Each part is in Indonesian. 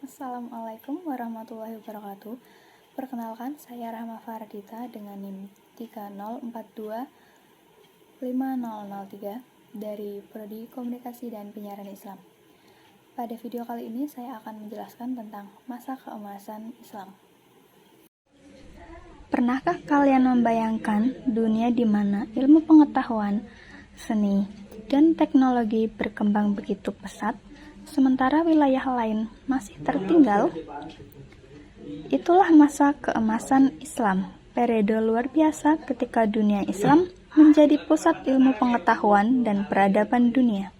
Assalamualaikum warahmatullahi wabarakatuh. Perkenalkan, saya Rahma Fardita dengan NIM 304250003 dari Prodi Komunikasi dan Penyiaran Islam. Pada video kali ini saya akan menjelaskan tentang masa keemasan Islam. Pernahkah kalian membayangkan dunia di mana ilmu pengetahuan, seni, dan teknologi berkembang begitu pesat, sementara wilayah lain masih tertinggal? Itulah masa keemasan Islam, periode luar biasa ketika dunia Islam menjadi pusat ilmu pengetahuan dan peradaban dunia.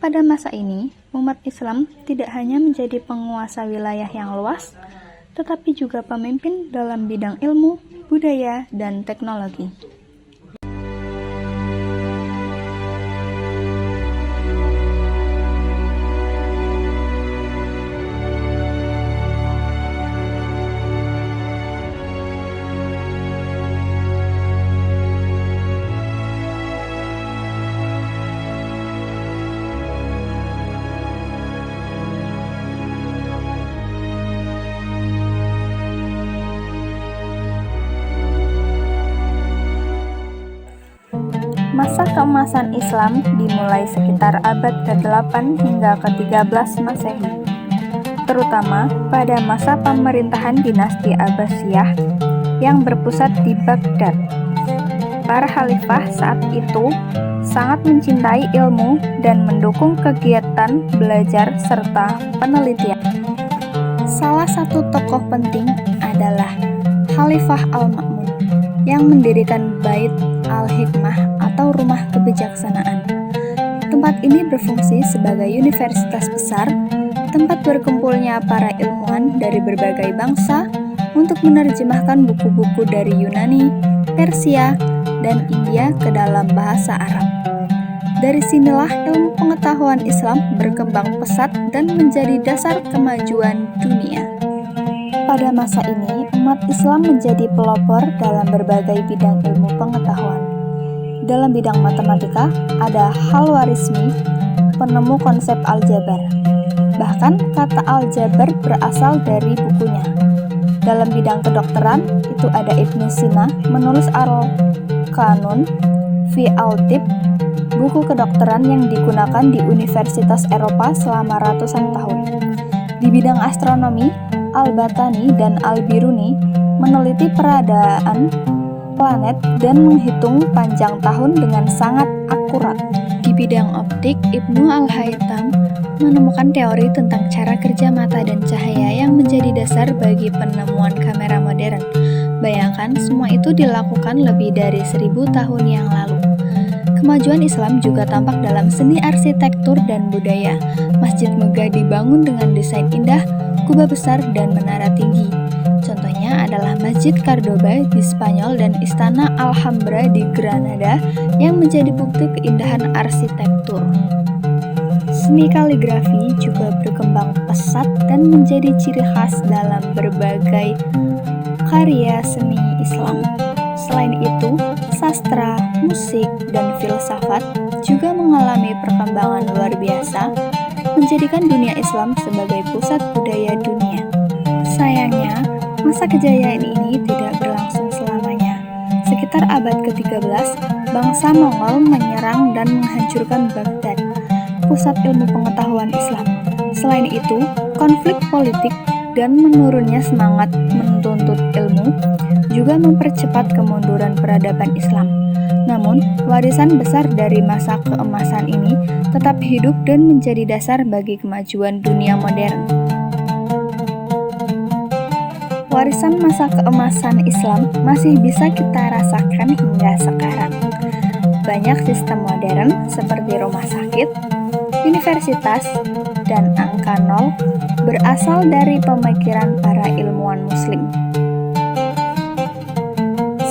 Pada masa ini, umat Islam tidak hanya menjadi penguasa wilayah yang luas, tetapi juga pemimpin dalam bidang ilmu, budaya, dan teknologi. Masa keemasan Islam dimulai sekitar abad ke-8 hingga ke-13 Masehi, terutama pada masa pemerintahan dinasti Abbasiyah yang berpusat di Baghdad. Para khalifah saat itu sangat mencintai ilmu dan mendukung kegiatan belajar serta penelitian. Salah satu tokoh penting adalah Khalifah Al-Ma'mun yang mendirikan Bait Al-Hikmah atau Rumah Kebijaksanaan. Tempat ini berfungsi sebagai universitas besar, tempat berkumpulnya para ilmuwan dari berbagai bangsa untuk menerjemahkan buku-buku dari Yunani, Persia, dan India ke dalam bahasa Arab. Dari sinilah ilmu pengetahuan Islam berkembang pesat dan menjadi dasar kemajuan dunia. Pada masa ini, umat Islam menjadi pelopor dalam berbagai bidang ilmu pengetahuan. Dalam bidang matematika, ada Al-Khwarizmi, penemu konsep aljabar. Bahkan kata aljabar berasal dari bukunya. Dalam bidang kedokteran, itu ada Ibnu Sina menulis Al-Qanun fi al-Tibb, buku kedokteran yang digunakan di universitas Eropa selama ratusan tahun. Di bidang astronomi, Al-Batani dan Al-Biruni meneliti peradaan planet dan menghitung panjang tahun dengan sangat akurat. Di bidang optik, Ibnu Al-Haytham menemukan teori tentang cara kerja mata dan cahaya yang menjadi dasar bagi penemuan kamera modern. Bayangkan, semua itu dilakukan lebih dari 1000 tahun yang lalu. Kemajuan Islam juga tampak dalam seni arsitektur dan budaya. Masjid megah dibangun dengan desain indah, kubah besar, dan menara tinggi. Contohnya adalah Masjid Cordoba di Spanyol dan Istana Alhambra di Granada yang menjadi bukti keindahan arsitektur. Seni kaligrafi juga berkembang pesat dan menjadi ciri khas dalam berbagai karya seni Islam. Selain itu, sastra, musik, dan filsafat juga mengalami perkembangan luar biasa, menjadikan dunia Islam sebagai pusat budaya dunia. Sayangnya, masa kejayaan ini tidak berlangsung selamanya. Sekitar abad ke-13, bangsa Mongol menyerang dan menghancurkan Baghdad, pusat ilmu pengetahuan Islam. Selain itu, konflik politik dan menurunnya semangat menuntut ilmu juga mempercepat kemunduran peradaban Islam. Namun, warisan besar dari masa keemasan ini tetap hidup dan menjadi dasar bagi kemajuan dunia modern. Warisan masa keemasan Islam masih bisa kita rasakan hingga sekarang. Banyak sistem modern seperti rumah sakit, universitas, dan angka nol berasal dari pemikiran para ilmuwan muslim.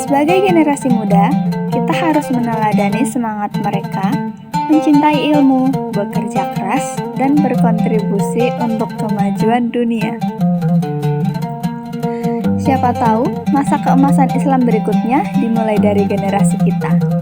Sebagai generasi muda, kita harus meneladani semangat mereka, mencintai ilmu, bekerja keras, dan berkontribusi untuk kemajuan dunia. Siapa tahu masa keemasan Islam berikutnya dimulai dari generasi kita.